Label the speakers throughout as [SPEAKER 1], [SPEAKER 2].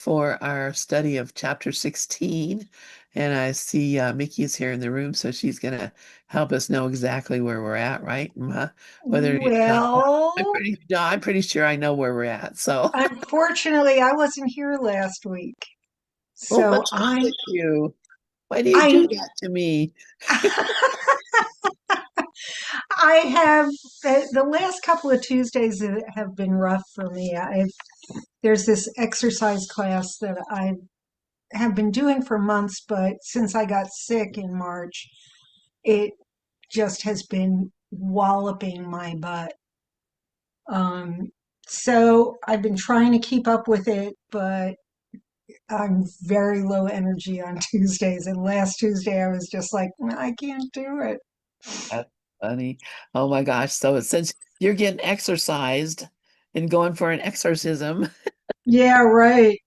[SPEAKER 1] for our study of chapter 16. And I see Mickey is here in the room, so she's going to help us know exactly where we're at, right? Whether you know,
[SPEAKER 2] Well,
[SPEAKER 1] no, I'm pretty sure I know where we're at. So,
[SPEAKER 2] unfortunately, I wasn't here last week.
[SPEAKER 1] well,
[SPEAKER 2] So
[SPEAKER 1] what's wrong with you? Why do you do
[SPEAKER 2] I
[SPEAKER 1] that to me?
[SPEAKER 2] I have the last couple of Tuesdays have been rough for me. There's this exercise class that I have been doing for months, but since I got sick in March, it just has been walloping my butt. Um, so I've been trying to keep up with it, but I'm very low energy on Tuesdays. And last Tuesday, I was just like, I can't do it.
[SPEAKER 1] That's funny. Oh my gosh. So since you're getting exercised and going for an exorcism,
[SPEAKER 2] Yeah, right.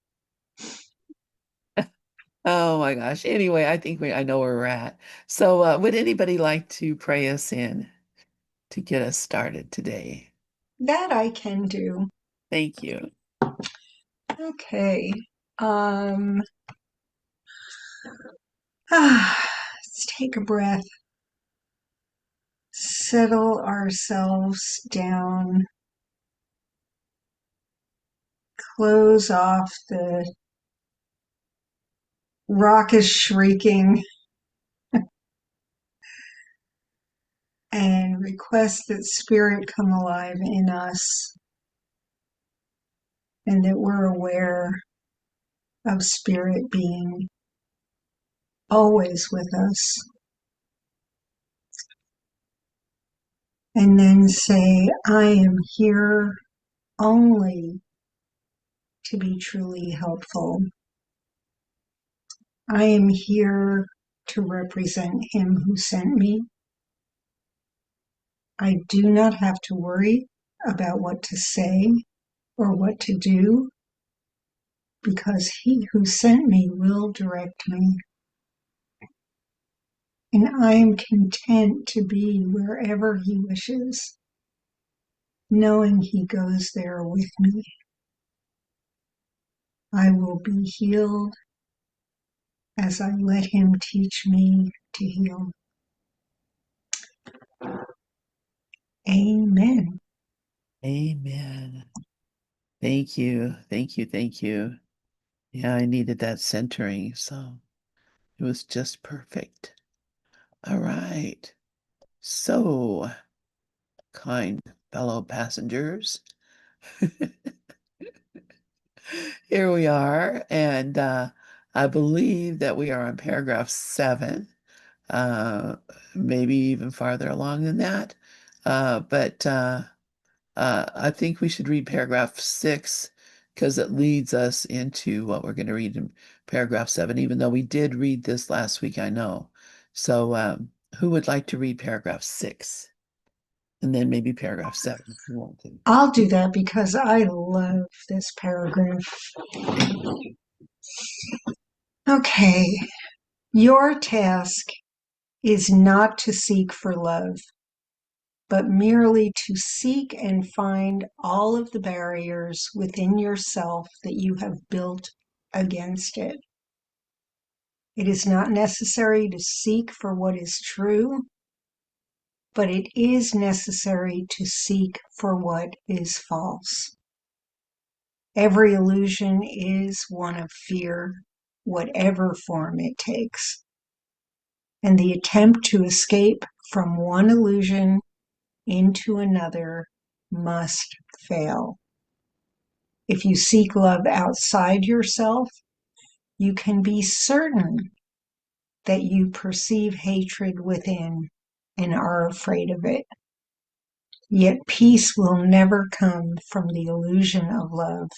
[SPEAKER 1] oh my gosh. Anyway, I know where we're at. So, would anybody like to pray us in to get us started today?
[SPEAKER 2] That I can do.
[SPEAKER 1] Thank you.
[SPEAKER 2] Okay. Um, let's take a breath, settle ourselves down, close off the raucous shrieking, and request that spirit come alive in us and that we're aware of spirit being always with us. And then say, I am here only to be truly helpful. I am here to represent him who sent me. I do not have to worry about what to say or what to do because he who sent me will direct me. And I am content to be wherever he wishes, knowing he goes there with me. I will be healed as I let him teach me to heal. Amen.
[SPEAKER 1] Amen. Thank you. Thank you. Thank you. Yeah, I needed that centering, so it was just perfect. All right. So, kind fellow passengers, here we are, and I believe that we are on paragraph 7, uh, maybe even farther along than that. But I think we should read paragraph 6 because it leads us into what we're going to read in paragraph 7, even though we did read this last week, I know. So, who would like to read paragraph 6? And then maybe paragraph 7 if you want to.
[SPEAKER 2] I'll do that because I love this paragraph. Okay, your task is not to seek for love, but merely to seek and find all of the barriers within yourself that you have built against it. It is not necessary to seek for what is true, but it is necessary to seek for what is false. Every illusion is one of fear, whatever form it takes. And the attempt to escape from one illusion into another must fail. If you seek love outside yourself, you can be certain that you perceive hatred within and are afraid of it. Yet peace will never come from the illusion of love,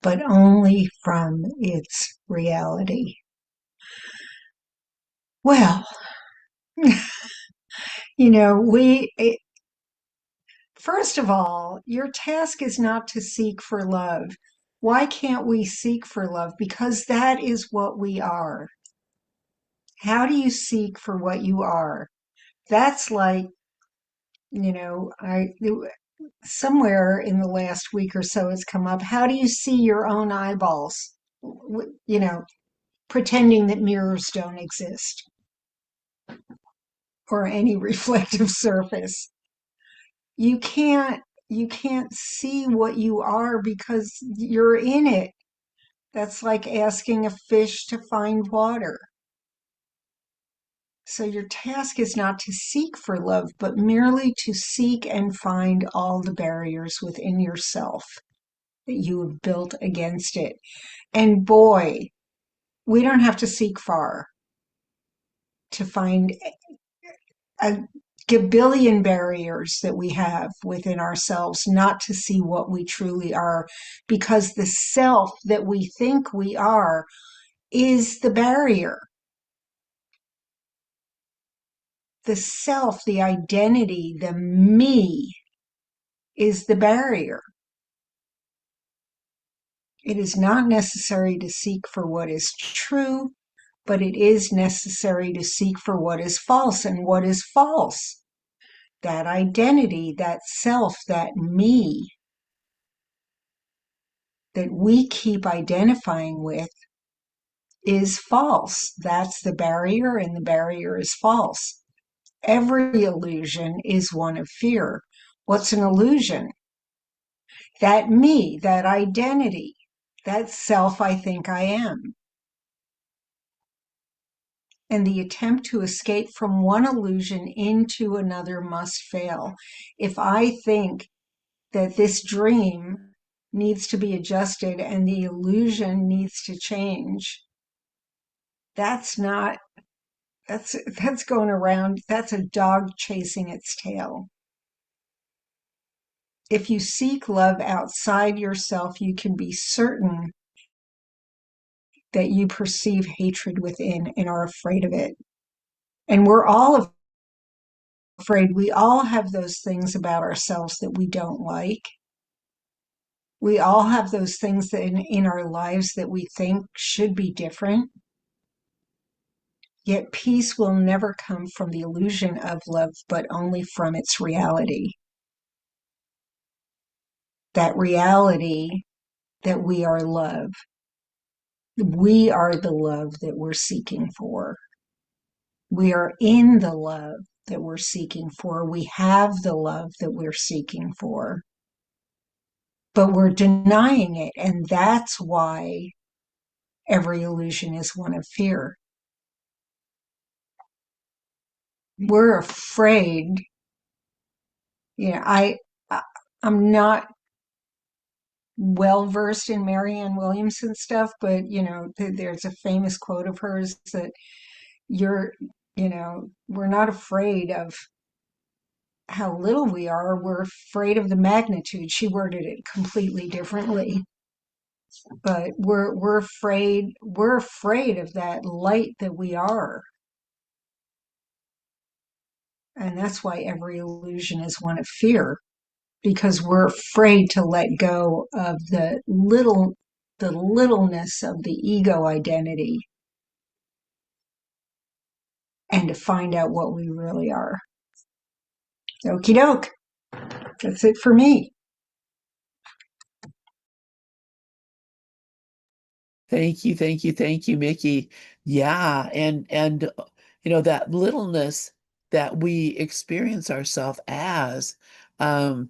[SPEAKER 2] but only from its reality. Well, you know, first of all, your task is not to seek for love. Why can't we seek for love? Because that is what we are. How do you seek for what you are? That's like, I somewhere in the last week or so it's come up. How do you see your own eyeballs? you know, pretending that mirrors don't exist or any reflective surface. You can't you can't see what you are because you're in it. That's like asking a fish to find water. So your task is not to seek for love, but merely to seek and find all the barriers within yourself that you have built against it. And boy, we don't have to seek far to find a gabillion barriers that we have within ourselves not to see what we truly are, because the self that we think we are is the barrier. The self, the identity, the me is the barrier. It is not necessary to seek for what is true, but it is necessary to seek for what is false. And what is false? That identity, that self, that me that we keep identifying with is false. That's the barrier, and the barrier is false. Every illusion is one of fear. What's an illusion? That me, that identity, that self I think I am. And the attempt to escape from one illusion into another must fail. If I think that this dream needs to be adjusted and the illusion needs to change, that's not that's going around, that's a dog chasing its tail. If you seek love outside yourself, you can be certain that you perceive hatred within and are afraid of it. And we're all afraid. We all have those things about ourselves that we don't like. We all have those things that in our lives that we think should be different. Yet peace will never come from the illusion of love, but only from its reality. That reality that we are love. We are the love that we're seeking for. We are in the love that we're seeking for. We have the love that we're seeking for, but we're denying it. And that's why every illusion is one of fear. We're afraid. You know, I I'm not well versed in Marianne Williamson stuff, but there's a famous quote of hers that you're, we're not afraid of how little we are, we're afraid of the magnitude. She worded it completely differently, but we're afraid of that light that we are. And that's why every illusion is one of fear, because we're afraid to let go of the littleness of the ego identity and to find out what we really are. Okie doke. That's it for me.
[SPEAKER 1] Thank you, Mickey. Yeah, and that littleness that we experience ourselves as, um,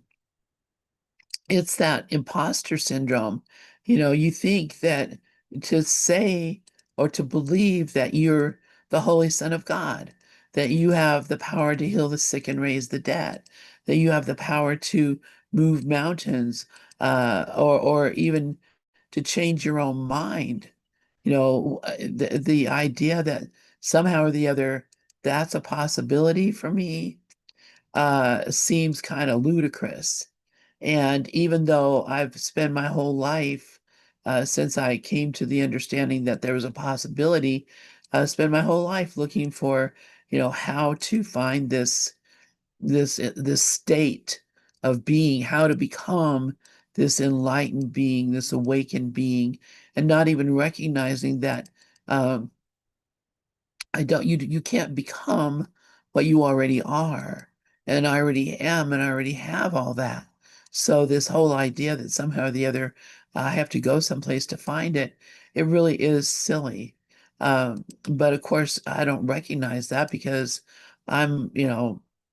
[SPEAKER 1] it's that imposter syndrome. You think that to say or to believe that you're the Holy Son of God, that you have the power to heal the sick and raise the dead, that you have the power to move mountains, or even to change your own mind. The idea that somehow or the other that's a possibility for me seems kind of ludicrous. And even though I've spent my whole life since I came to the understanding that there was a possibility, spent my whole life looking for, how to find this state of being, how to become this enlightened being, this awakened being, and not even recognizing that um, you can't become what you already are, and I already am, and I already have all that. So this whole idea that somehow or the other I have to go someplace to find it, it really is silly. But of course, I don't recognize that because I'm,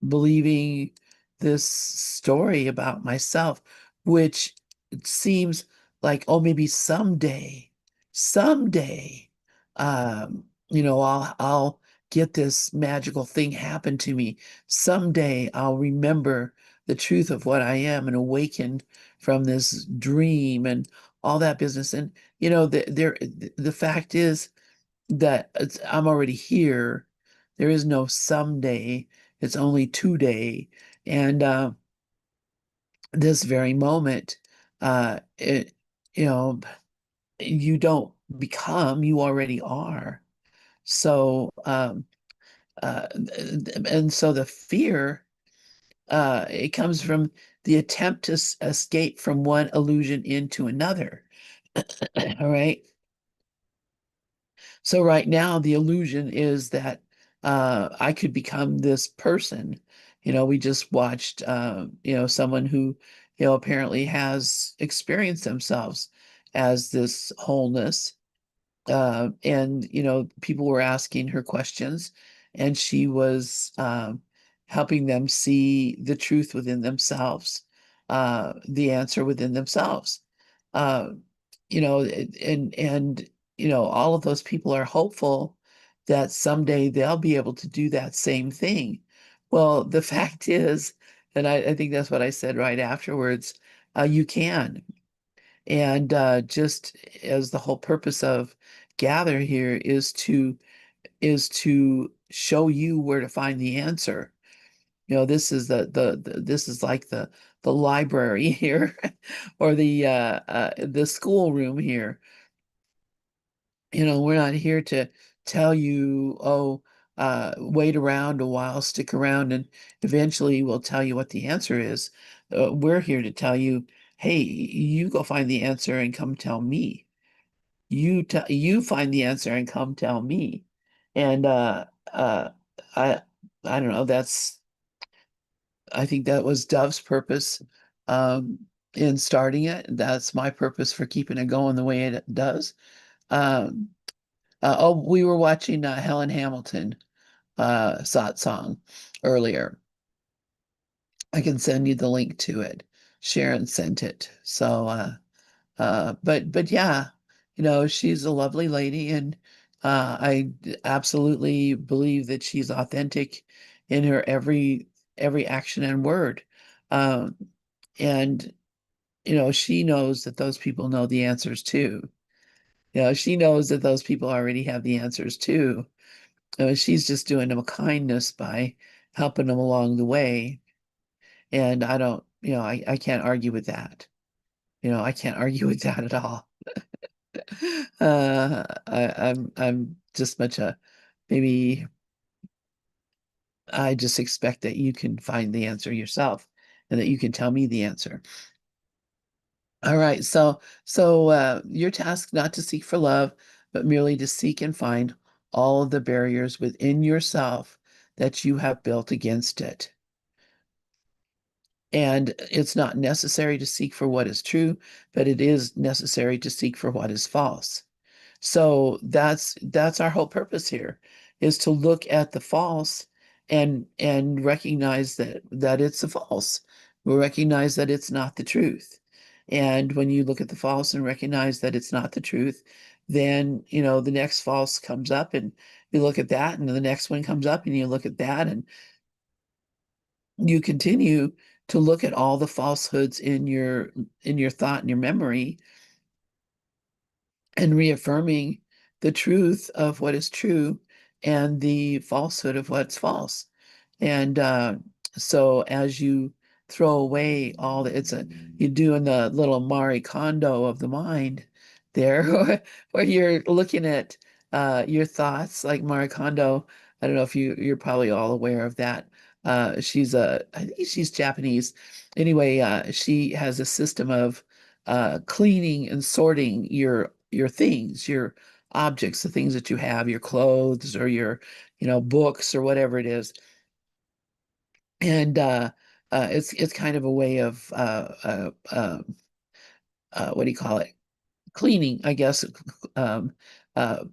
[SPEAKER 1] believing this story about myself, which it seems like, oh, maybe someday, I'll get this magical thing happen to me. Someday I'll remember the truth of what I am and awaken from this dream and all that business. And the fact is that I'm already here. There is no someday. It's only today. And this very moment, it you know you don't become, you already are. So and so the fear, it comes from the attempt to escape from one illusion into another. All right. So right now, the illusion is that I could become this person. We just watched, someone who, apparently has experienced themselves as this wholeness. And people were asking her questions, and she was helping them see the truth within themselves, the answer within themselves. Uh, and all of those people are hopeful that someday they'll be able to do that same thing. Well, the fact is, and I think that's what I said right afterwards, you can. And just as the whole purpose of Gather here is to show you where to find the answer. This is this is like the library here, or the schoolroom here. We're not here to tell you, oh, wait around a while, stick around, and eventually we'll tell you what the answer is. We're here to tell you, hey, you go find the answer and come tell me. You find the answer and come tell me. And I I don't know, I think that was Dove's purpose in starting it. That's my purpose for keeping it going the way it does. Um, we were watching Helen Hamilton song earlier. I can send you the link to it. Sharon sent it. So but yeah, she's a lovely lady, and I absolutely believe that she's authentic in her every action and word. Um, and she knows that those people know the answers too. She knows that those people already have the answers too. She's just doing them a kindness by helping them along the way. And I don't, I can't argue with that. I can't argue with that at all. I'm just much a maybe I just expect that you can find the answer yourself and that you can tell me the answer. All right, so your task not to seek for love, but merely to seek and find all of the barriers within yourself that you have built against it. And it's not necessary to seek for what is true, but it is necessary to seek for what is false. So that's our whole purpose here, is to look at the false and recognize that it's a false. We recognize that it's not the truth. And when you look at the false and recognize that it's not the truth, then the next false comes up and you look at that, and the next one comes up and you look at that, and you continue to look at all the falsehoods in your thought and your memory, and reaffirming the truth of what is true and the falsehood of what's false. And so as you throw away all the, you're doing the little Marie Kondo of the mind there, where you're looking at your thoughts like Marie Kondo. I don't know if you're probably all aware of that. I think she's Japanese. Anyway, she has a system of cleaning and sorting your things, your objects, the things that you have, your clothes or your, books or whatever it is. And it's kind of a way of what do you call it? cleaning, I guess, um, uh,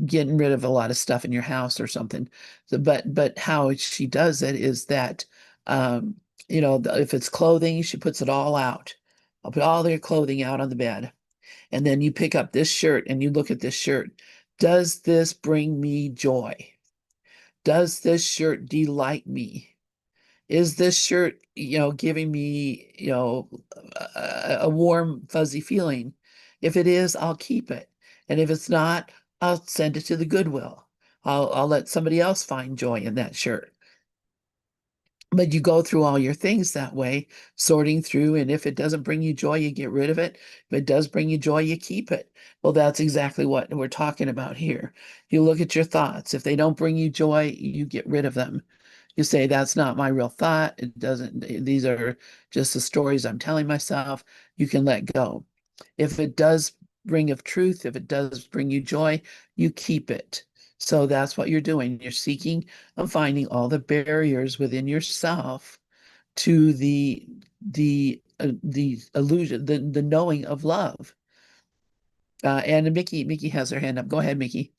[SPEAKER 1] getting rid of a lot of stuff in your house or something. So, but how she does it is that, um, if it's clothing, she puts it all out. I'll put all their clothing out on the bed. And then you pick up this shirt and you look at this shirt. Does this bring me joy? Does this shirt delight me? Is this shirt, giving me, a warm, fuzzy feeling? If it is, I'll keep it. And if it's not, I'll send it to the Goodwill. I'll let somebody else find joy in that shirt. But you go through all your things that way, sorting through, and if it doesn't bring you joy, you get rid of it. If it does bring you joy, you keep it. Well, that's exactly what we're talking about here. You look at your thoughts. If they don't bring you joy, you get rid of them. You say, that's not my real thought. It doesn't, these are just the stories I'm telling myself. You can let go. If it does bring of truth, if it does bring you joy, you keep it. So that's what you're doing. You're seeking and finding all the barriers within yourself to the illusion, the knowing of love. And Mickey has her hand up. Go ahead, Mickey.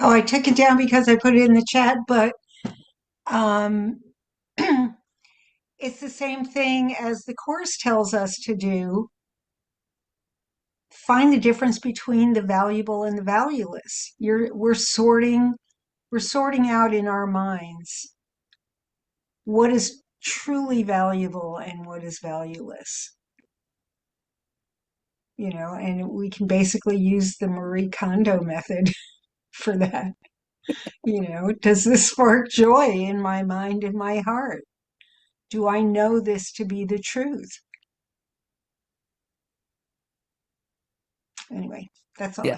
[SPEAKER 2] Oh, I took it down because I put it in the chat, but um, it's the same thing as the Course tells us to do. Find the difference between the valuable and the valueless. We're sorting out in our minds what is truly valuable and what is valueless. And we can basically use the Marie Kondo method for that. Does this spark joy in my mind and my heart? Do I know this to be the truth? Anyway, that's all I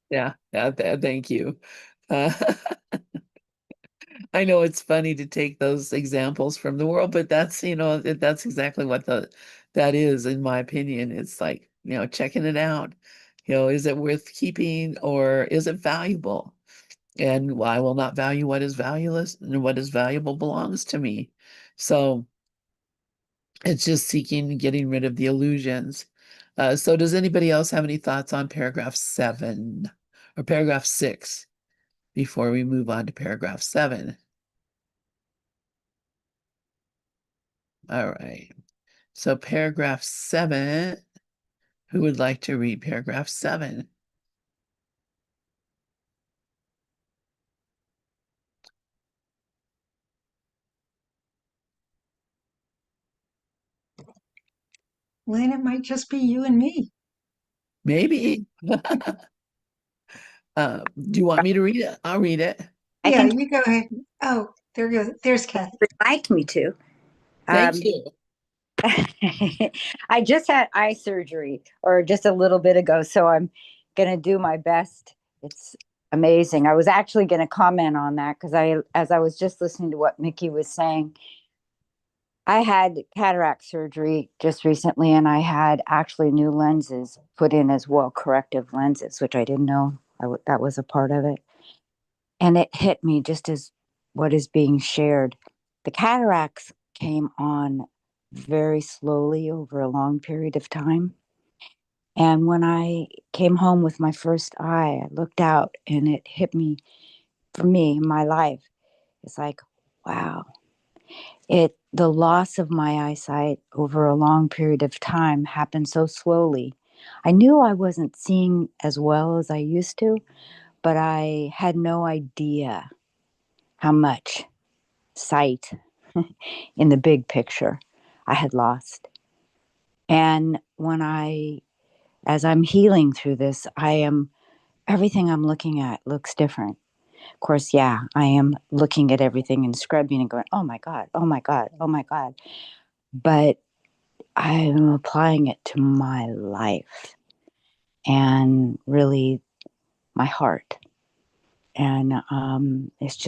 [SPEAKER 1] Yeah,
[SPEAKER 2] had.
[SPEAKER 1] yeah. Thank you. Uh, I know it's funny to take those examples from the world, but that's exactly what that is, in my opinion. It's like, checking it out. Is it worth keeping or is it valuable? And I will not value what is valueless, and what is valuable belongs to me. So it's just seeking getting rid of the illusions. So does anybody else have any thoughts on paragraph 7 or paragraph 6 before we move on to paragraph 7? All right. So paragraph 7, who would like to read paragraph 7?
[SPEAKER 2] Well, then it might just be you and me.
[SPEAKER 1] Maybe. Do you want me to read it? I'll read it.
[SPEAKER 3] I
[SPEAKER 2] Yeah,
[SPEAKER 3] can
[SPEAKER 2] you go ahead. Oh, there goes. There's Kathy.
[SPEAKER 3] would like me to.
[SPEAKER 1] Thank
[SPEAKER 3] Um,
[SPEAKER 1] you.
[SPEAKER 3] I just had eye surgery or just a little bit ago, so I'm going to do my best. It's amazing. I was actually going to comment on that because as I was just listening to what Mickey was saying, I had cataract surgery just recently, and I had actually new lenses put in as well, corrective lenses, which I didn't know that was a part of it. And it hit me just as what is being shared. The cataracts came on very slowly over a long period of time. And when I came home with my first eye, I looked out and it hit me, for me, my life. It's like, wow. The loss of my eyesight over a long period of time happened so slowly. I knew I wasn't seeing as well as I used to, but I had no idea how much sight in the big picture I had lost. And as I'm healing through this, everything I'm looking at looks different. Of course, yeah, I am looking at everything and scrubbing and going, oh my God, oh my God, oh my God. But I'm applying it to my life and really my heart. And it's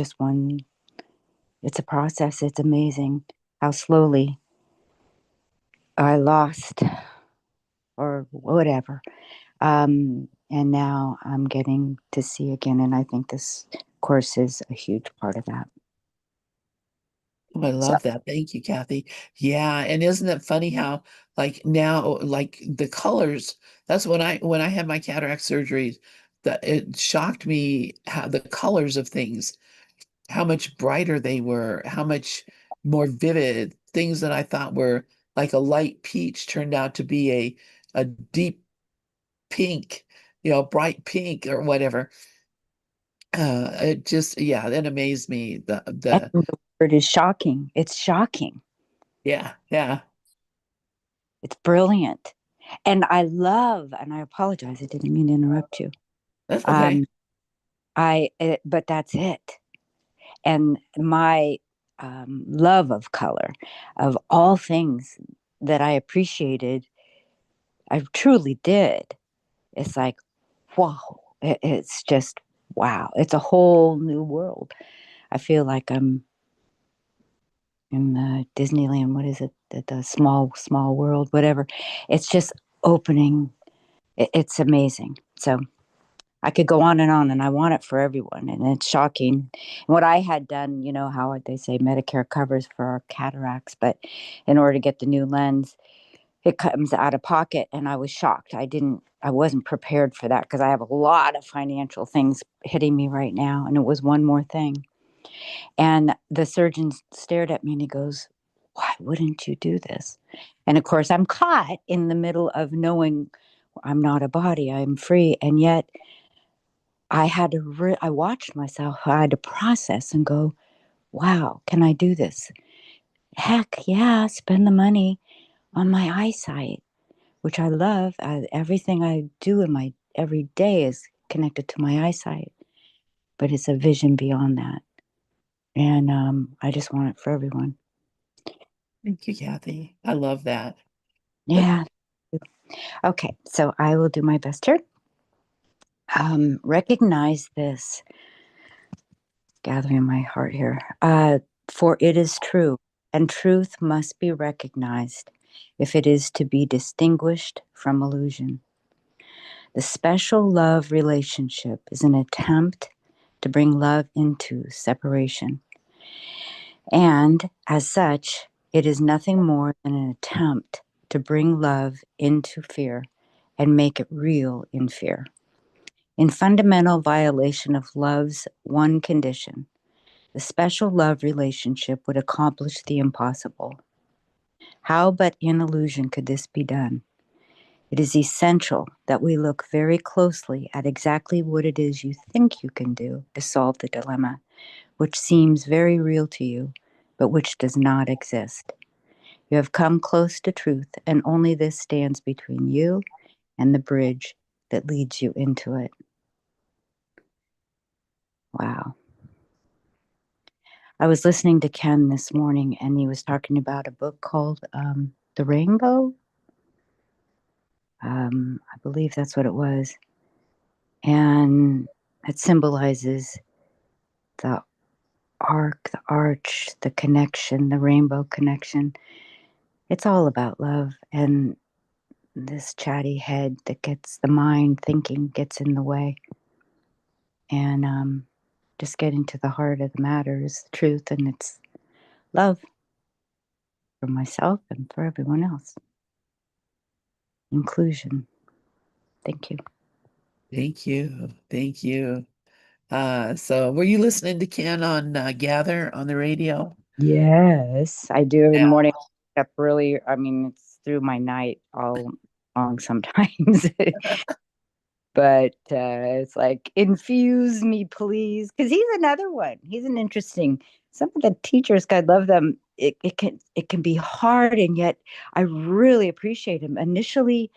[SPEAKER 3] a process. It's amazing how slowly I lost or whatever. And now I'm getting to see again. And I think this course is a huge part of that.
[SPEAKER 1] Oh, I
[SPEAKER 3] So
[SPEAKER 1] love that. Thank you, Kathy. Yeah, and isn't it funny how like now like the colors, that's when I had my cataract surgery, that it shocked me how the colors of things, how much brighter they were, how much more vivid things that I thought were like a light peach turned out to be a deep pink, bright pink or whatever. It just yeah, that amazed me.
[SPEAKER 3] and
[SPEAKER 1] The
[SPEAKER 3] the word is shocking. It's shocking.
[SPEAKER 1] Yeah, yeah.
[SPEAKER 3] It's brilliant. And I love, and I apologize, I didn't mean to interrupt you.
[SPEAKER 1] That's okay.
[SPEAKER 3] Um, but that's it. And my love of color, of all things that I appreciated, I truly did. It's like, whoa, it's just, wow. It's a whole new world. I feel like I'm in Disneyland. What is it? The small world, whatever. It's just opening. It's amazing. So I could go on, and I want it for everyone. And it's shocking. And what I had done, you know, how they say Medicare covers for our cataracts, but in order to get the new lens, it comes out of pocket. And I was shocked. I wasn't prepared for that because I have a lot of financial things hitting me right now. And it was one more thing. And the surgeon stared at me and he goes, "Why wouldn't you do this?" And of course, I'm caught in the middle of knowing I'm not a body, I'm free. And yet, I watched myself, I had to process and go, wow, can I do this? Heck yeah, spend the money on my eyesight, which I love. Everything I do in my every day is connected to my eyesight, but it's a vision beyond that. And I just want it for everyone.
[SPEAKER 1] Thank you, Kathy. I love that.
[SPEAKER 3] Yeah. Okay, so I will do my best here. Recognize this, gathering my heart here. For it is true, and truth must be recognized if it is to be distinguished from illusion. The special love relationship is an attempt to bring love into separation. And as such, it is nothing more than an attempt to bring love into fear and make it real in fear. In fundamental violation of love's one condition, the special love relationship would accomplish the impossible. How but in illusion could this be done? It is essential that we look very closely at exactly what it is you think you can do to solve the dilemma, which seems very real to you, but which does not exist. You have come close to truth, and only this stands between you and the bridge that leads you into it. Wow. I was listening to Ken this morning, and he was talking about a book called The Rainbow. I believe that's what it was. And it symbolizes the arc, the arch, the connection, the rainbow connection. It's all about love. And this chatty head that gets the mind thinking gets in the way. And just getting to the heart of the matter is the truth, and it's love for myself and for everyone else. Inclusion. Thank you.
[SPEAKER 1] Thank you. Thank you. So were you listening to Ken on Gather on the radio?
[SPEAKER 3] Yes, I do in the
[SPEAKER 1] Yeah.
[SPEAKER 3] morning. Up really, I mean, it's through my night all long sometimes. But it's like, infuse me, please. Because he's another one. He's an interesting, some of the teachers, God love them. It can be hard, and yet I really appreciate him. Initially,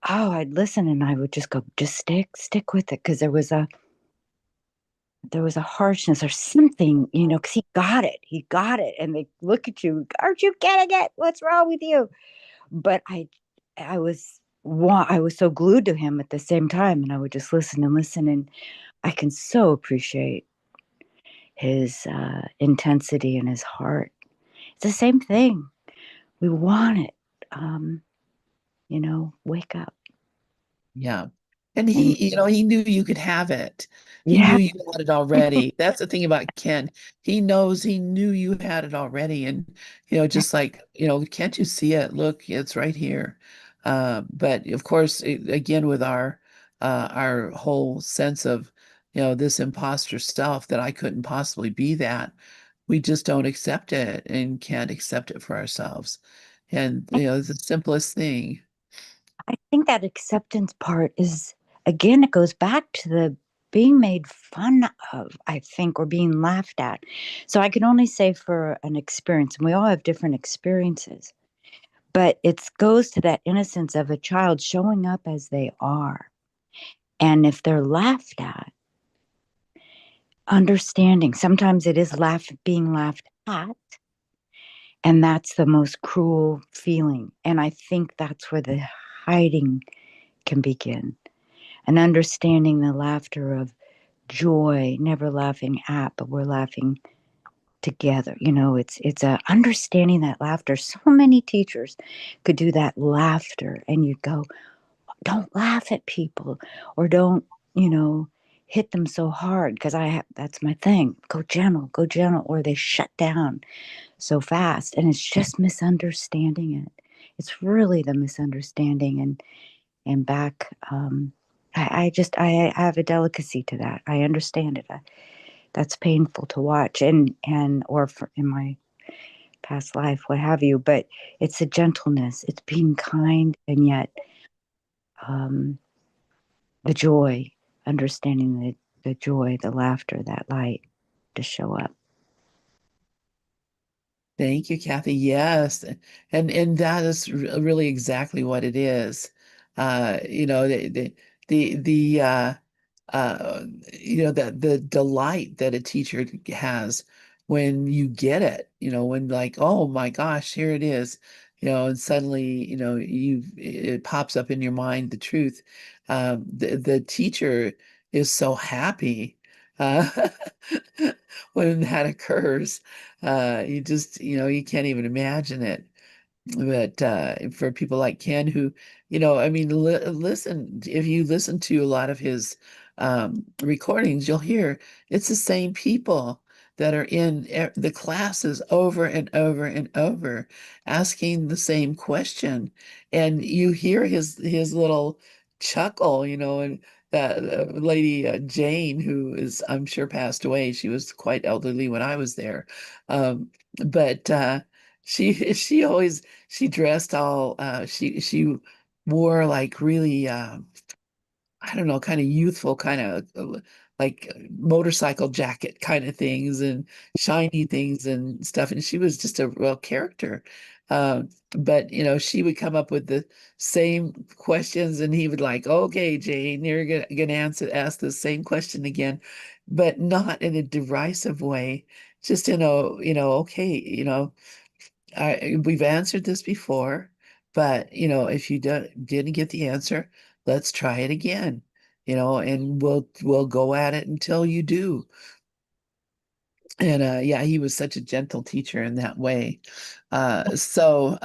[SPEAKER 3] oh, I'd listen and I would just go, just stick with it. Because there was a harshness or something, because he got it. And they look at you, aren't you getting it? What's wrong with you? But I was so glued to him at the same time, and I would just listen and listen, and I can so appreciate his intensity and his heart. It's the same thing. We want it. Wake up.
[SPEAKER 1] Yeah. And
[SPEAKER 3] And
[SPEAKER 1] he knew you could have it. He
[SPEAKER 3] yeah,
[SPEAKER 1] knew you had it already. That's the thing about Ken. He knew you had it already. And, just like, can't you see it? Look, it's right here. But of course, again, with our whole sense of, this imposter stuff that I couldn't possibly be that, we just don't accept it and can't accept it for ourselves. And, it's the simplest thing.
[SPEAKER 3] I think that acceptance part is, again, it goes back to the being made fun of, I think, or being laughed at. So I can only say for an experience, and we all have different experiences, but it goes to that innocence of a child showing up as they are. And if they're laughed at, understanding sometimes it is being laughed at, and that's the most cruel feeling. And I think that's where the hiding can begin, and understanding the laughter of joy, never laughing at, but we're laughing together. It's a understanding that laughter. So many teachers could do that laughter, and you go, don't laugh at people, or don't, you know, hit them so hard, because that's my thing. Go gentle, or they shut down so fast, and it's just misunderstanding it. It's really the misunderstanding, and back. I have a delicacy to that. I understand it. That's painful to watch, in my past life, what have you. But it's a gentleness. It's being kind, and yet um, the joy, understanding the joy, the laughter, that light to show up.
[SPEAKER 1] Thank you, Kathy. Yes. And that is really exactly what it is. The uh the delight that a teacher has when you get it, when like, oh my gosh, here it is, and suddenly, it pops up in your mind the truth. The teacher is so happy uh when that occurs. You can't even imagine it. But for people like Ken, who, I mean, listen, if you listen to a lot of his recordings, you'll hear it's the same people that are in the classes over and over and over, asking the same question. And you hear his little chuckle, and that lady Jane, who is, I'm sure, passed away. She was quite elderly when I was there. But she always she dressed all she wore like really I don't know, kind of youthful, kind of like motorcycle jacket kind of things and shiny things and stuff. And she was just a real character. Uh, but she would come up with the same questions, and he would like, okay, Jane, you're gonna ask the same question again, but not in a derisive way, just okay, we've answered this before, but if you didn't get the answer, let's try it again, and we'll go at it until you do. And yeah, he was such a gentle teacher in that way. So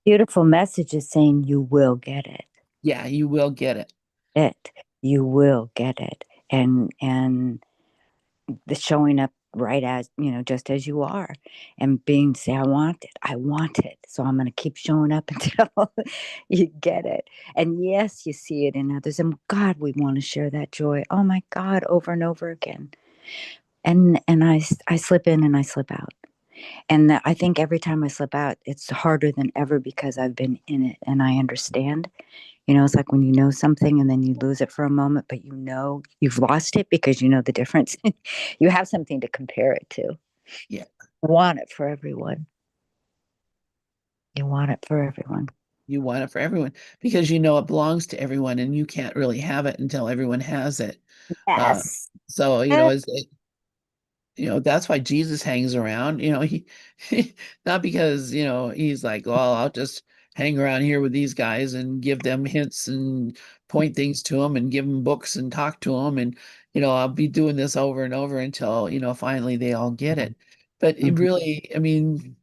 [SPEAKER 3] Beautiful message is saying you will get it.
[SPEAKER 1] yeah, you will get it.
[SPEAKER 3] It. You will get it. And the showing up right as, just as you are, and being say, I want it, so I'm going to keep showing up until you get it. And yes, you see it in others, and God, we want to share that joy, oh my God, over and over again. And I slip in and I slip out, and I think every time I slip out, it's harder than ever, because I've been in it and I understand. It's like when you know something and then you lose it for a moment, but you've lost it because you know the difference. You have something to compare it to.
[SPEAKER 1] Yeah,
[SPEAKER 3] You want it for everyone. You want it for everyone.
[SPEAKER 1] you want it for everyone because it belongs to everyone, and you can't really have it until everyone has it. Uh,
[SPEAKER 3] Yes.
[SPEAKER 1] so
[SPEAKER 3] Yes.
[SPEAKER 1] that's why Jesus hangs around. Not because, he's like, well, I'll just hang around here with these guys and give them hints and point things to them and give them books and talk to them. And, I'll be doing this over and over until, finally they all get it. But it
[SPEAKER 3] Mhm.
[SPEAKER 1] really, I mean,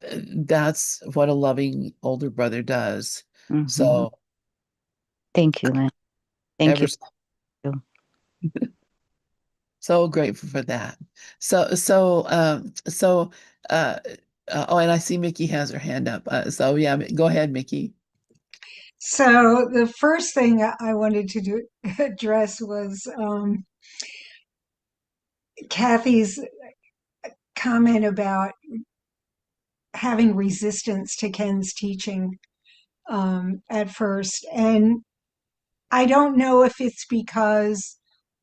[SPEAKER 1] that's what a loving older brother does.
[SPEAKER 3] Mhm.
[SPEAKER 1] So
[SPEAKER 3] Thank you, Lynn. Thank
[SPEAKER 1] Ever
[SPEAKER 3] you.
[SPEAKER 1] so grateful for that. So uh, oh, and I see Mickey has her hand up. So yeah, go ahead, Mickey.
[SPEAKER 2] So the first thing I wanted to address was Kathy's comment about having resistance to Ken's teaching at first. And I don't know if it's because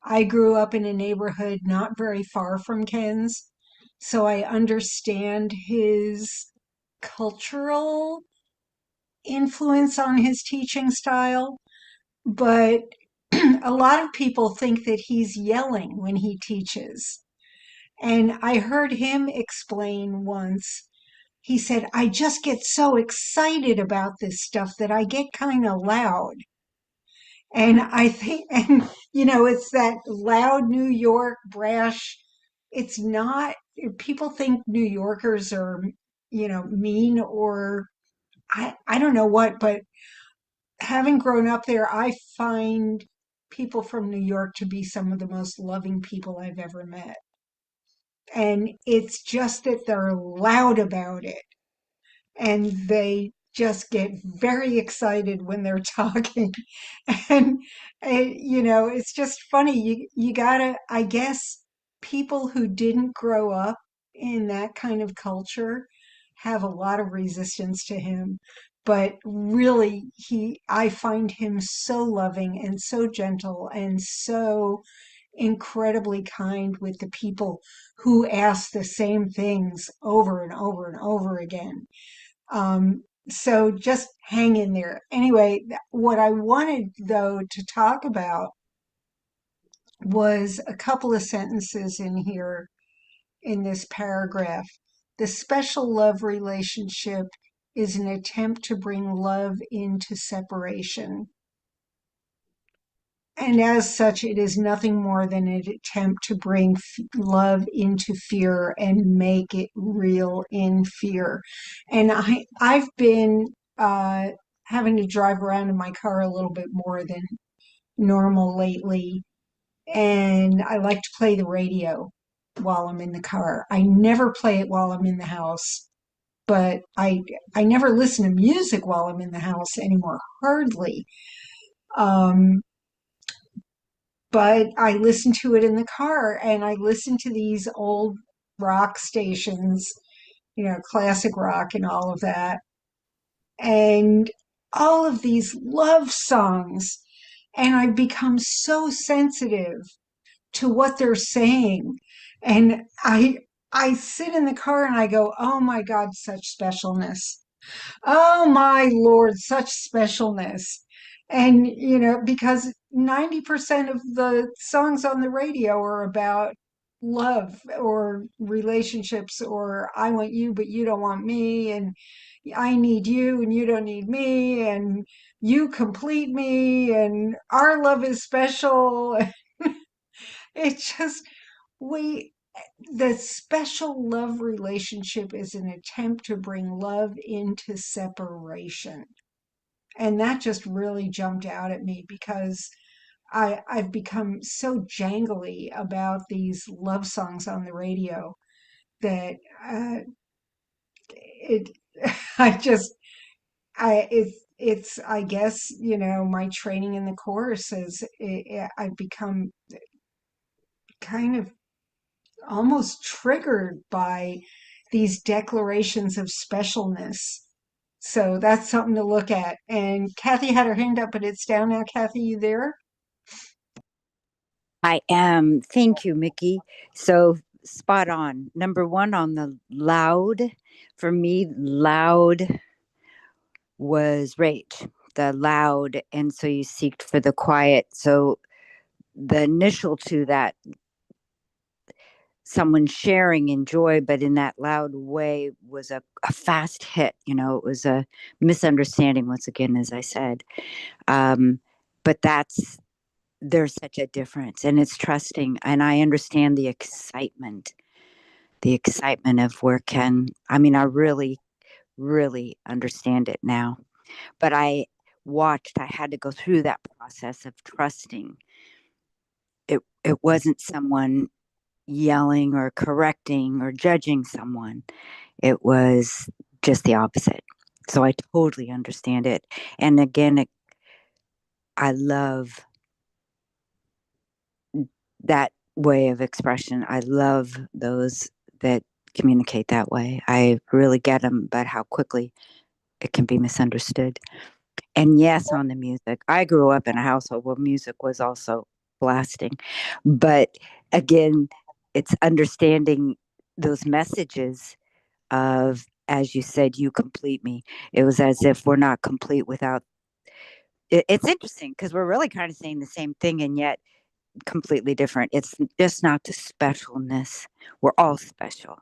[SPEAKER 2] I grew up in a neighborhood not very far from Ken's, so I understand his cultural influence on his teaching style. But a lot of people think that he's yelling when he teaches. And I heard him explain once. He said, I just get so excited about this stuff that I get kind of loud. And I think, and it's that loud New York brash. It's not, people think New Yorkers are, mean or I don't know what, but having grown up there, I find people from New York to be some of the most loving people I've ever met. And it's just that they're loud about it and they just get very excited when they're talking. And, it's just funny. You gotta, I guess, people who didn't grow up in that kind of culture have a lot of resistance to him. But really, I find him so loving and so gentle and so incredibly kind with the people who ask the same things over and over and over again. So just hang in there. Anyway, what I wanted though to talk about was a couple of sentences in here in this paragraph. The special love relationship is an attempt to bring love into separation. And as such, it is nothing more than an attempt to bring love into fear and make it real in fear. And I've been having to drive around in my car a little bit more than normal lately. And I like to play the radio while I'm in the car. I never play it while I'm in the house, but I never listen to music while I'm in the house anymore, hardly. Um, but I listen to it in the car and I listen to these old rock stations, classic rock and all of that. And all of these love songs. And I've become so sensitive to what they're saying. And I sit in the car and I go, oh my God, such specialness. Oh my Lord, such specialness. And, because 90% of the songs on the radio are about love or relationships or I want you, but you don't want me. And I need you and you don't need me. And you complete me. And our love is special. It just, we, the special love relationship is an attempt to bring love into separation. And that just really jumped out at me because I've become so jangly about these love songs on the radio that it, I just, it's, I guess, my training in the course is I've become kind of almost triggered by these declarations of specialness. So that's something to look at. And Kathy had her hand up, but it's down now. Kathy, you there?
[SPEAKER 3] I am. Thank you, Mickey. So spot on. Number one on the loud. For me, loud was rage. The loud, and so you seeked for the quiet. So the initial to that, someone sharing in joy, but in that loud way, was a fast hit. It was a misunderstanding once again, as I said. But there's such a difference, and it's trusting. And I understand the excitement of where Ken. I mean, I really, really understand it now. But watched, I had to go through that process of trusting. It wasn't someone yelling or correcting or judging someone. It was just the opposite. So I totally understand it. And again, I love that way of expression. I love those that communicate that way. I really get them, but how quickly it can be misunderstood. And yes, on the music. I grew up in a household where music was also blasting. But again, it's understanding those messages of, as you said, you complete me. It was as if we're not complete without. It's interesting because we're really kind of saying the same thing and yet completely different. It's just not the specialness. We're all special.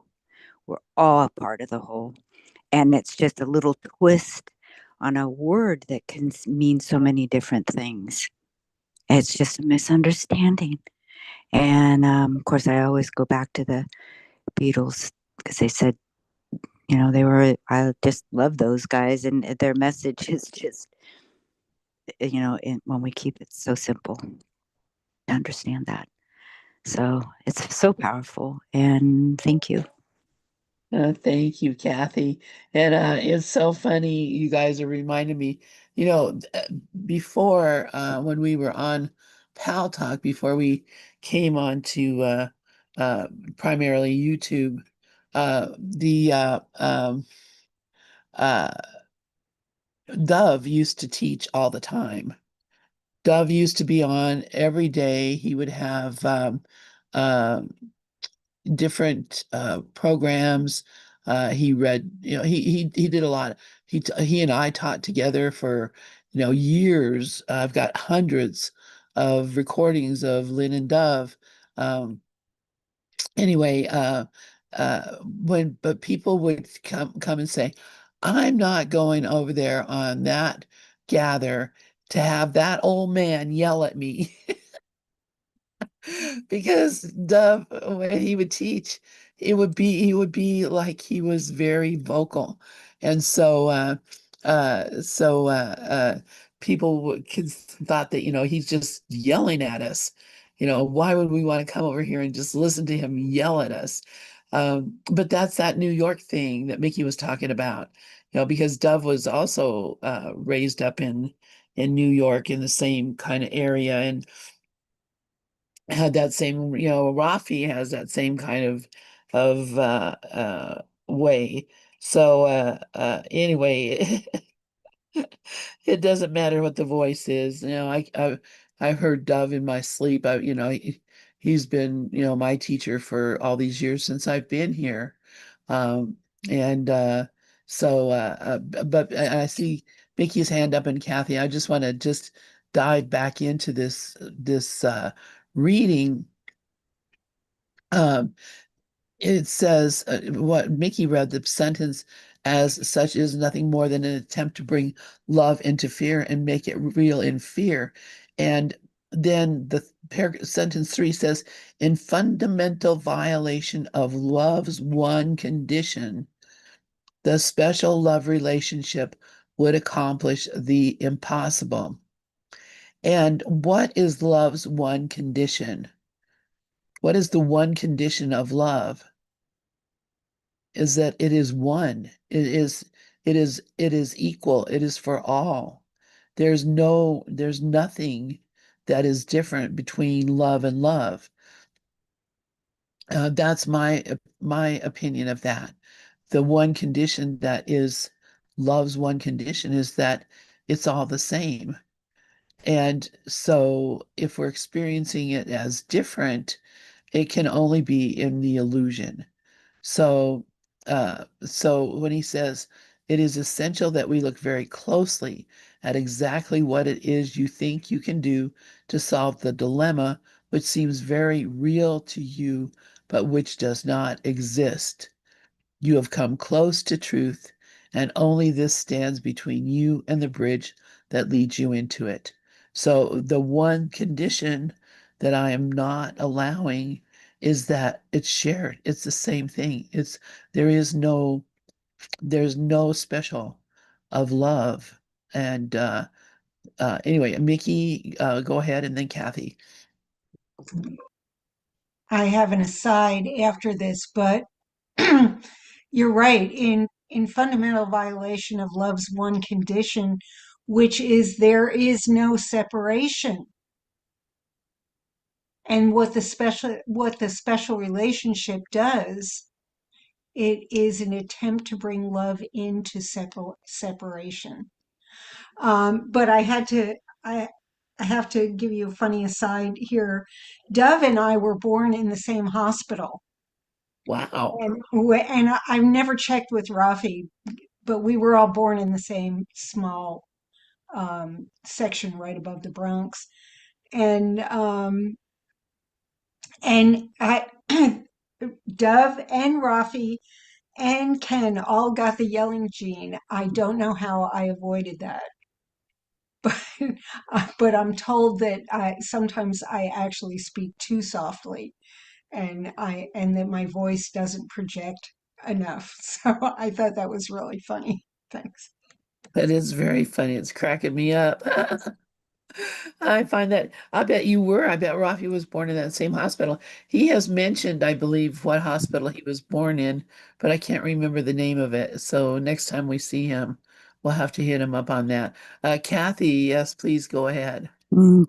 [SPEAKER 3] We're all a part of the whole. And it's just a little twist on a word that can mean so many different things. It's just a misunderstanding. And of course, I always go back to the Beatles because they said, I just love those guys, and their message is just, when we keep it so simple to understand that. So it's so powerful. And thank you.
[SPEAKER 1] Thank you, Kathy. And it's so funny. You guys are reminding me, before when we were on Pal Talk, before we came on to uh, primarily YouTube, the uh, Dove used to teach all the time. Dove used to be on every day. He would have um, different programs. He read, he did a lot. He and I taught together for, years. I've got hundreds of recordings of Lynn and Dove. Um, anyway, but people would come and say, I'm not going over there on that gather to have that old man yell at me. Because Dove, when he would teach, he would be like he was very vocal, and people thought that he's just yelling at us. Why would we want to come over here and just listen to him yell at us? But that's that New York thing that Mickey was talking about. Because Dove was also raised up in New York in the same kind of area, and had that same, Rafi has that same kind of way. So anyway, it doesn't matter what the voice is. I've heard Dove in my sleep. He's been, my teacher for all these years since I've been here. Um, and but I see Mickey's hand up, and Kathy, I just want to just dive back into this reading. Um, it says what Mickey read, the sentence as such is nothing more than an attempt to bring love into fear and make it real in fear. And then the sentence three says, in fundamental violation of love's one condition, the special love relationship would accomplish the impossible. And what is love's one condition? What is the one condition of love? Is that it is one. It is equal. It is for all. There's nothing that is different between love and love. That's my opinion of that. The one condition that is love's one condition is that it's all the same. And so if we're experiencing it as different, it can only be in the illusion. So when he says it is essential that we look very closely at exactly what it is you think you can do to solve the dilemma, which seems very real to you, but which does not exist. You have come close to truth, and only this stands between you and the bridge that leads you into it. So the one condition that I am not allowing is that it's shared. It's the same thing. There is no there's no special of love. And Anyway, Mickey, go ahead, and then Kathy.
[SPEAKER 2] I have an aside after this, but you're right. In fundamental violation of love's one condition, which is there is no separation. And what the special relationship does, it is an attempt to bring love into separation. But I have to give you a funny aside here. Dove and I were born in the same hospital.
[SPEAKER 1] Wow.
[SPEAKER 2] And I've never checked with Rafi, but we were all born in the same small section right above the Bronx. And I, Dove and Rafi and Ken all got the yelling gene. I don't know how I avoided that, but but I'm told that sometimes I actually speak too softly, and that my voice doesn't project enough. So I thought that was really funny. Thanks.
[SPEAKER 1] That is very funny. It's cracking me up. I find that I bet you were. I bet Rafi was born in that same hospital. He has mentioned, I believe, what hospital he was born in, but I can't remember the name of it. So next time we see him, we'll have to hit him up on that. Kathy, yes, please go ahead.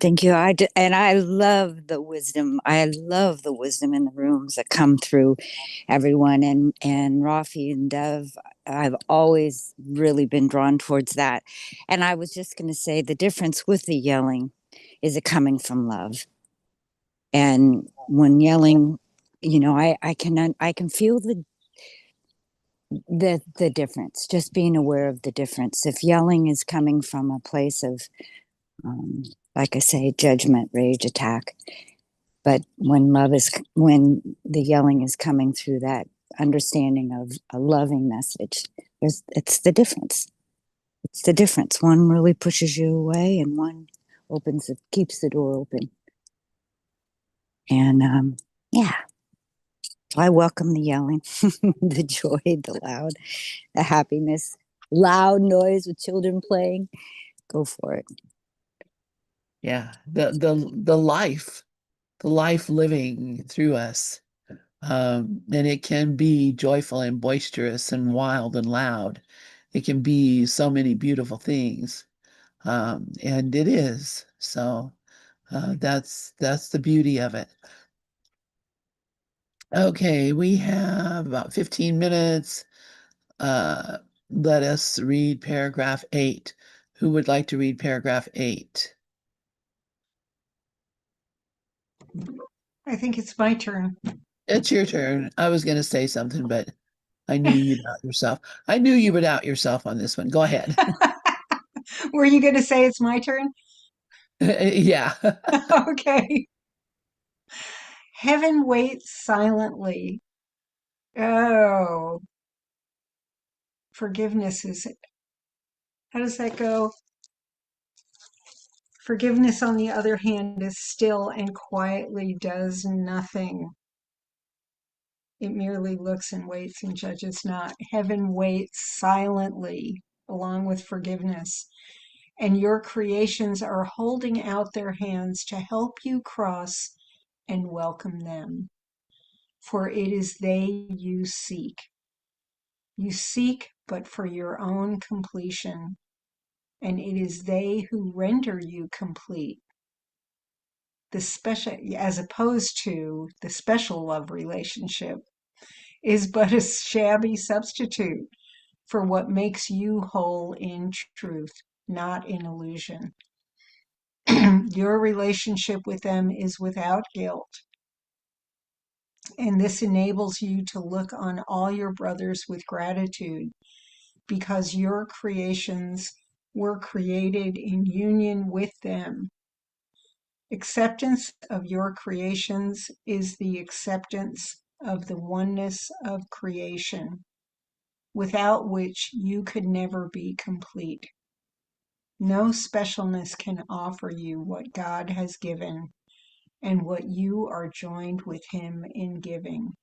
[SPEAKER 3] Thank you. And I love the wisdom. I love the wisdom in the rooms that come through everyone. And Rafi and Dev, I've always really been drawn towards that. And I was just going to say the difference with the yelling is it coming from love. And when yelling, I can feel the difference. Just being aware of the difference. If yelling is coming from a place of um, like I say, judgment, rage, attack. But when the yelling is coming through that understanding of a loving message, it's the difference. It's the difference. One really pushes you away, and one keeps the door open. And yeah, so I welcome the yelling, the joy, the loud, the happiness, loud noise with children playing. Go for it.
[SPEAKER 1] Yeah, the life living through us. And it can be joyful and boisterous and wild and loud. It can be so many beautiful things. And it is. So that's the beauty of it. Okay, we have about 15 minutes. Uh, Let us read paragraph 8. Who would like to read paragraph 8?
[SPEAKER 2] I think it's my turn.
[SPEAKER 1] It's your turn. I was going to say something, but I knew you'd out yourself. I knew you would out yourself on this one. Go ahead.
[SPEAKER 2] Were you going to say it's my turn?
[SPEAKER 1] Yeah.
[SPEAKER 2] Okay. Heaven waits silently. Oh, forgiveness is, how does that go? Forgiveness, on the other hand, is still and quietly does nothing. It merely looks and waits and judges not. Heaven waits silently along with forgiveness. And your creations are holding out their hands to help you cross and welcome them. For it is they you seek. You seek but for your own completion, and it is they who render you complete. The special, as opposed to the special love relationship, is but a shabby substitute for what makes you whole in truth, not in illusion. Your relationship with them is without guilt, and this enables you to look on all your brothers with gratitude because your creations were created in union with them. Acceptance of your creations is the acceptance of the oneness of creation, without which you could never be complete. No specialness can offer you what God has given and what you are joined with Him in giving.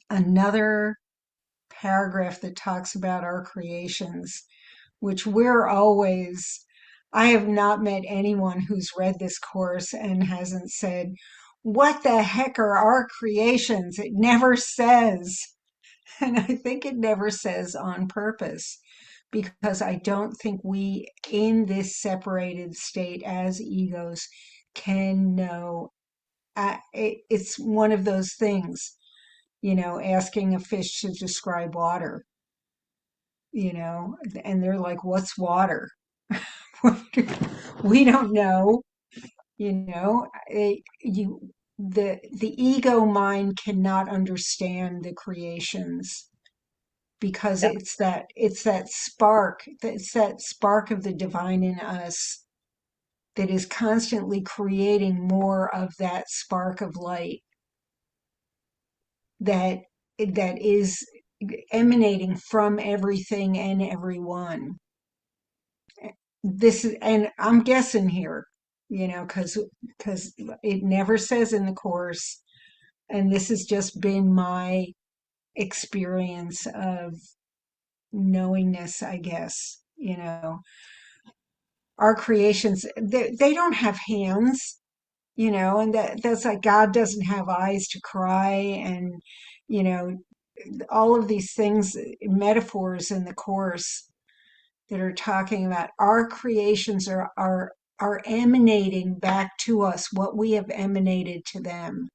[SPEAKER 2] Another paragraph that talks about our creations, which we're always, I have not met anyone who's read this course and hasn't said, what the heck are our creations? It never says. And I think it never says on purpose because I don't think we, in this separated state as egos, can know. It's one of those things, asking a fish to describe water, and they're like, what's water? We don't know, the ego mind cannot understand the creations because
[SPEAKER 3] Yeah.
[SPEAKER 2] it's that spark of the divine in us that is constantly creating more of that spark of light that that is emanating from everything and everyone. This is, and I'm guessing here, because it never says in the course, and this has just been my experience of knowingness, I guess. Our creations, they don't have hands, and that's like God doesn't have eyes to cry, and you know all of these things, metaphors in the course that are talking about our creations are emanating back to us what we have emanated to them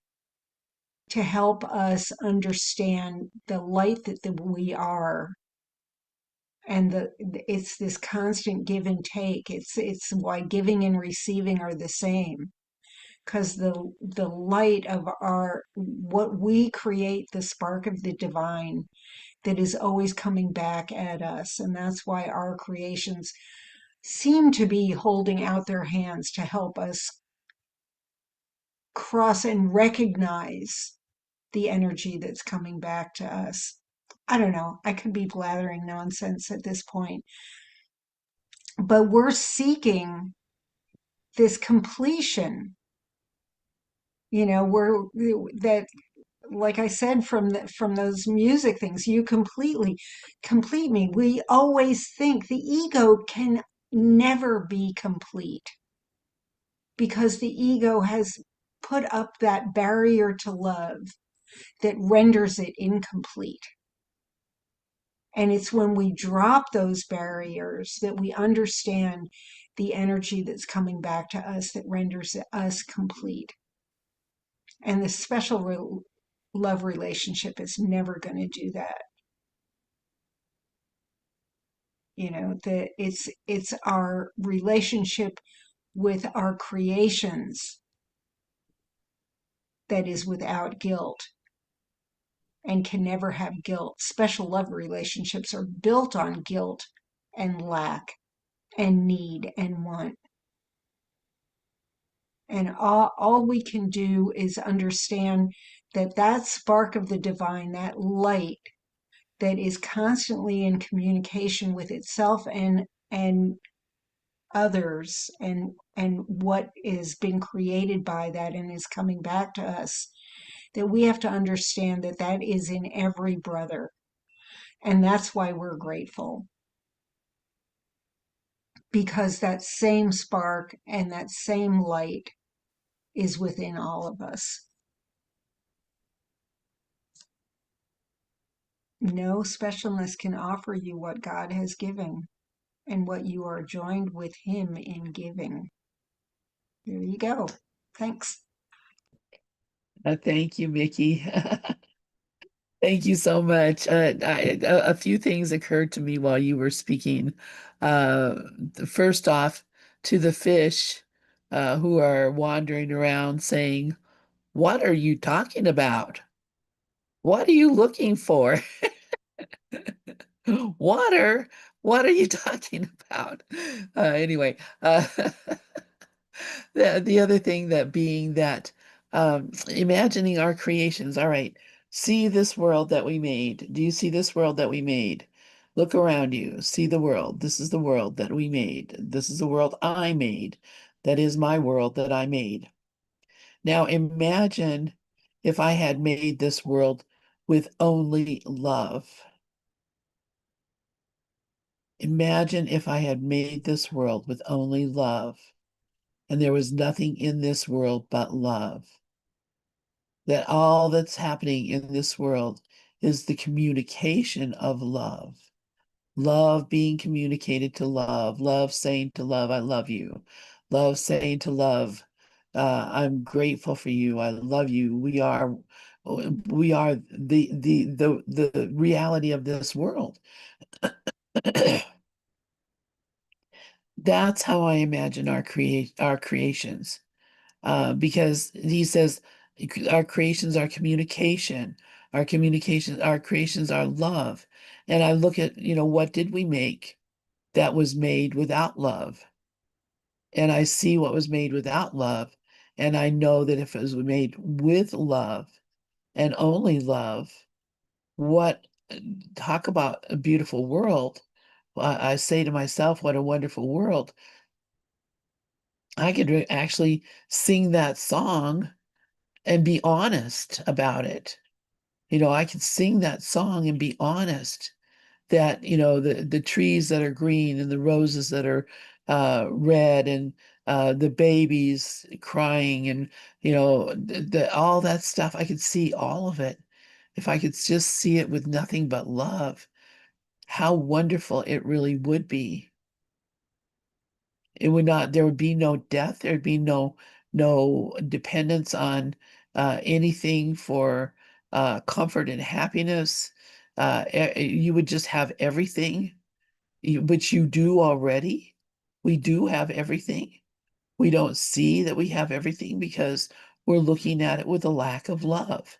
[SPEAKER 2] to help us understand the light that we are, and it's this constant give and take. It's why giving and receiving are the same, because the light of our what we create, the spark of the divine that is always coming back at us, and that's why our creations seem to be holding out their hands to help us cross and recognize the energy that's coming back to us. I don't know. I could be blathering nonsense at this point, but we're seeking this completion. We're that, like I said, from those music things, you completely complete me. We always think the ego can never be complete because the ego has put up that barrier to love that renders it incomplete. And it's when we drop those barriers that we understand the energy that's coming back to us that renders us complete. And the special love relationship is never going to do that. It's our relationship with our creations that is without guilt and can never have guilt. Special love relationships are built on guilt and lack and need and want. And all we can do is understand that spark of the divine, that light that is constantly in communication with itself and others, and what is being created by that and is coming back to us, that we have to understand that is in every brother. And that's why we're grateful, because that same spark and that same light is within all of us. No specialness can offer you what God has given and what you are joined with Him in giving. There you go. Thanks.
[SPEAKER 1] Thank you, Mickey. Thank you so much. A few things occurred to me while you were speaking. First off, to the fish who are wandering around saying, "What are you talking about? What are you looking for? Water? What are you talking about?" Anyway, the other thing that being that imagining our creations. All right, see this world that we made. Do you see this world that we made? Look around you. See the world. This is the world that we made. This is the world I made. That is my world that I made. Now imagine if I had made this world with only love. Imagine if I had made this world with only love, and there was nothing in this world but love. That all that's happening in this world is the communication of love. Love being communicated to love, love saying to love, I love you. Love saying to love, I'm grateful for you. I love you. We are the reality of this world. That's how I imagine our creations. Because he says our creations are communication, our creations are love. And I look at, what did we make that was made without love? And I see what was made without love. And I know that if it was made with love and only love, what talk about a beautiful world. I say to myself, what a wonderful world. I could actually sing that song and be honest about it. I could sing that song and be honest that, the trees that are green and the roses that are red and the babies crying and, all that stuff, I could see all of it. If I could just see it with nothing but love, how wonderful it really would be. It would not, there would be no death, there'd be no dependence on anything for comfort and happiness. You would just have everything, which you do already. We do have everything. We don't see that we have everything because we're looking at it with a lack of love.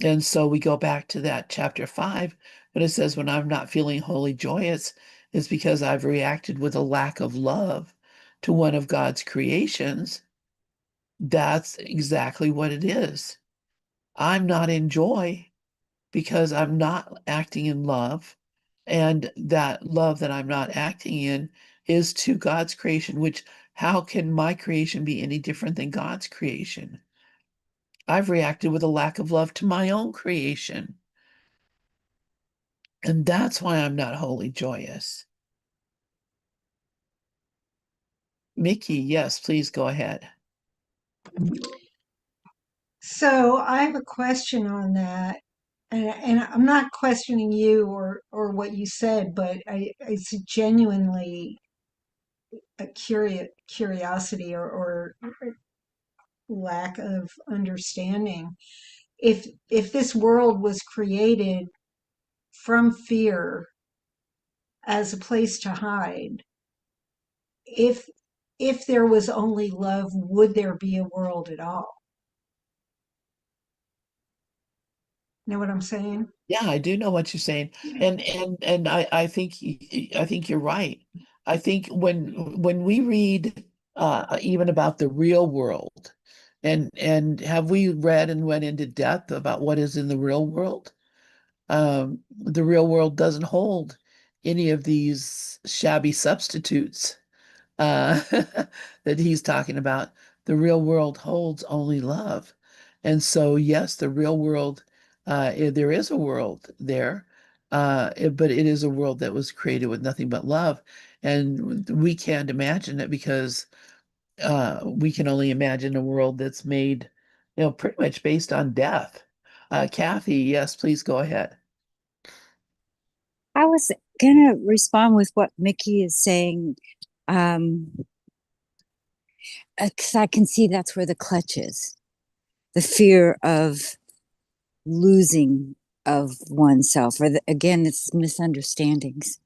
[SPEAKER 1] And so we go back to that chapter 5, but it says, when I'm not feeling wholly joyous, it's because I've reacted with a lack of love to one of God's creations. That's exactly what it is. I'm not in joy because I'm not acting in love. And that love that I'm not acting in is to God's creation, which how can my creation be any different than God's creation? I've reacted with a lack of love to my own creation. And that's why I'm not wholly joyous. Mickey, yes, please go ahead.
[SPEAKER 2] So I have a question on that. And I'm not questioning you or what you said, but it's genuinely a curiosity or lack of understanding. If this world was created from fear as a place to hide, if if there was only love, would there be a world at all? Know what I'm saying?
[SPEAKER 1] Yeah, I do know what you're saying. And I think you're right. I think when we read even about the real world, and have we read and went into depth about what is in the real world? The real world doesn't hold any of these shabby substitutes uh, that he's talking about. The real world holds only love. And so, yes, the real world, there is a world there, but it is a world that was created with nothing but love. And we can't imagine it because we can only imagine a world that's made, pretty much based on death. Kathy, yes, please go ahead.
[SPEAKER 3] I was gonna respond with what Mickey is saying, um, because I can see that's where the clutch is, the fear of losing of oneself, or again, it's misunderstandings.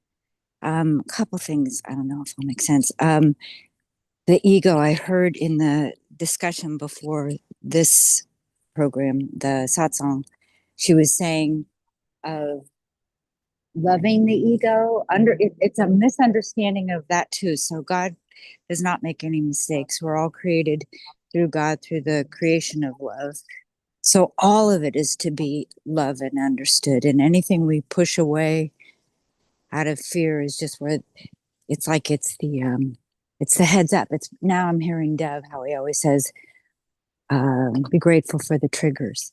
[SPEAKER 3] A couple things, I don't know if it'll make sense. The ego, I heard in the discussion before this program, the satsang, she was saying of loving the ego. It's a misunderstanding of that too. So God does not make any mistakes. We're all created through God, through the creation of love. So all of it is to be loved and understood. And anything we push away out of fear is just where it's like it's the heads up. It's now I'm hearing Dev how he always says, be grateful for the triggers.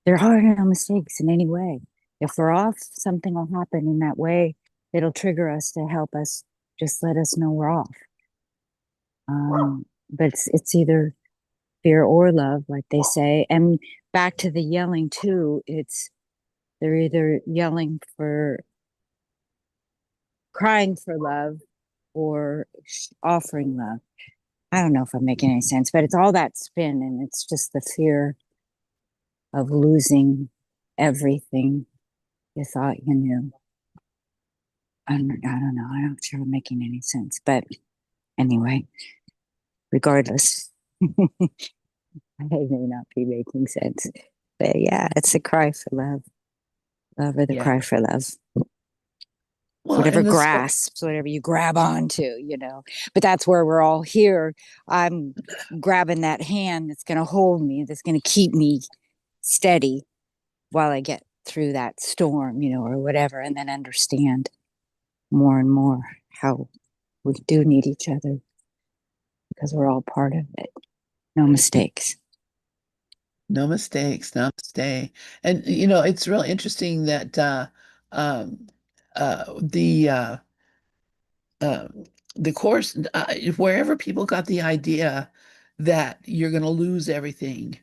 [SPEAKER 3] There are no mistakes in any way. If we're off, something will happen in that way it'll trigger us to help us, just let us know we're off. But it's either fear or love, like they say. And back to the yelling too, they're either yelling for, crying for love, or offering love. I don't know if I'm making any sense, but it's all that spin, and it's just the fear of losing everything you thought you knew. I don't know. I'm not sure I'm making any sense, but anyway, regardless, I may not be making sense, but yeah, it's a cry for love or the
[SPEAKER 1] Yeah.
[SPEAKER 3] cry for love.
[SPEAKER 1] Well,
[SPEAKER 3] Whatever
[SPEAKER 1] and this,
[SPEAKER 3] grasps, whatever you grab onto, But that's where we're all here. I'm grabbing that hand that's going to hold me, that's going to keep me steady while I get through that storm, or whatever, and then understand more and more how we do need each other because we're all part of it. No mistakes.
[SPEAKER 1] no mistakes, namaste. And it's really interesting that um, the uh, the course, wherever people got the idea that you're going to lose everything,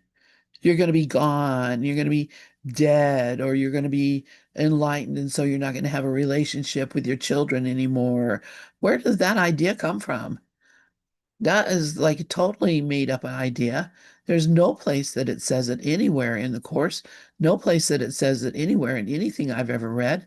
[SPEAKER 1] you're going to be gone, you're going to be dead, or you're going to be enlightened, and so you're not going to have a relationship with your children anymore. Where does that idea come from? That is like a totally made up idea. There's no place that it says it anywhere in the course, no place that it says it anywhere in anything I've ever read.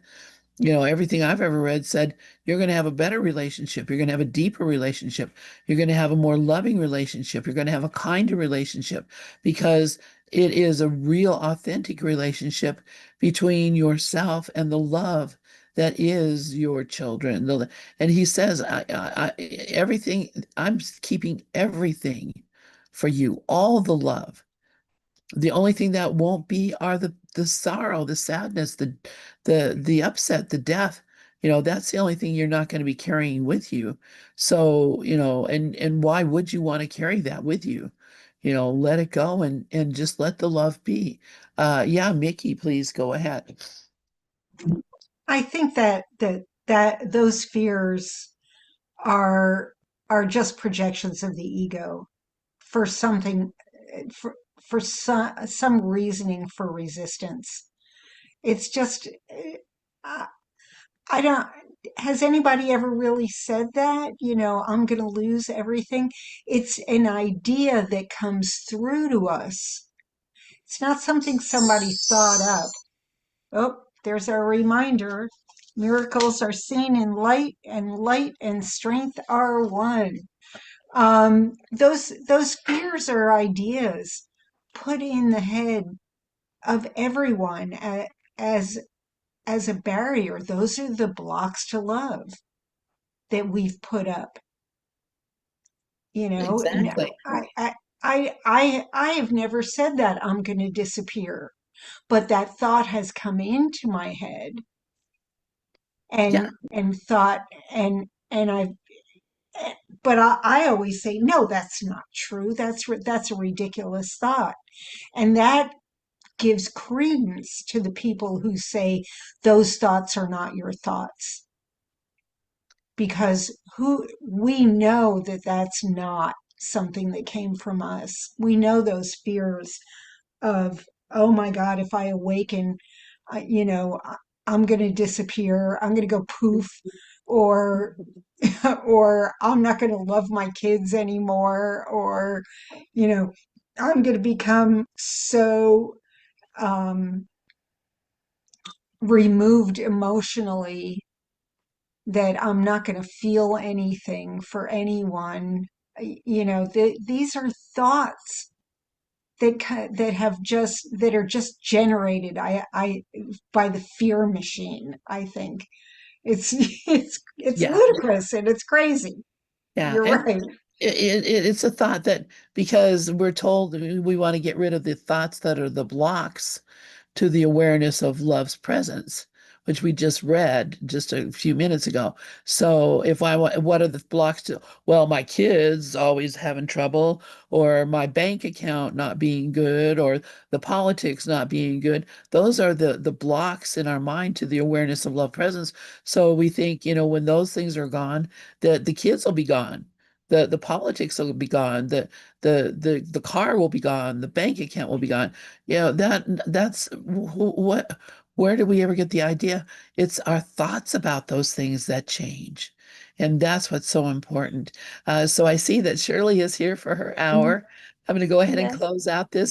[SPEAKER 1] Everything I've ever read said you're going to have a better relationship. You're going to have a deeper relationship. You're going to have a more loving relationship. You're going to have a kinder relationship because it is a real, authentic relationship between yourself and the love that is your children. And he says, everything, I'm keeping everything for you, all the love. The only thing that won't be are the sorrow, the sadness, the upset, the death. That's the only thing you're not going to be carrying with you. So, and why would you want to carry that with you? Let it go and just let the love be. Yeah, Mickey, please go ahead.
[SPEAKER 2] I think that those fears are are just projections of the ego for something, for some reasoning for resistance. It's just, uh, I don't, has anybody ever really said that? I'm going to lose everything. It's an idea that comes through to us. It's not something somebody thought up. Oh, there's our reminder. Miracles are seen in light and strength are one. Those fears are ideas put in the head of everyone as as a barrier. Those are the blocks to love that we've put up. No,
[SPEAKER 1] Exactly.
[SPEAKER 2] I have never said that I'm going to disappear, but that thought has come into my head,
[SPEAKER 1] Yeah,
[SPEAKER 2] and thought, and I've but I always say no, that's not true. That's a ridiculous thought, and that gives credence to the people who say those thoughts are not your thoughts, because who we know that that's not something that came from us. We know those fears of, oh my God, if I awaken, I'm going to disappear. I'm going to go poof, or or I'm not going to love my kids anymore, or you know, I'm going to become so removed emotionally that I'm not going to feel anything for anyone. These are thoughts that are just generated, I by the fear machine. I think it's it's
[SPEAKER 1] yeah,
[SPEAKER 2] ludicrous and it's crazy.
[SPEAKER 1] yeah.
[SPEAKER 2] You're
[SPEAKER 1] And
[SPEAKER 2] right.
[SPEAKER 1] it's a thought that because we're told we want to get rid of the thoughts that are the blocks to the awareness of love's presence. which we just read just a few minutes ago. So if I want, what are the blocks to, well, my kids always having trouble, or my bank account not being good, or the politics not being good. Those are the blocks in our mind to the awareness of love presence. So we think, when those things are gone, the kids will be gone. The politics will be gone. The car will be gone. The bank account will be gone. That's what, where did we ever get the idea? It's our thoughts about those things that change. And that's what's so important. So I see that Shirley is here for her
[SPEAKER 3] Mhm.
[SPEAKER 1] hour. I'm going to go ahead and
[SPEAKER 3] Yes.
[SPEAKER 1] close out this.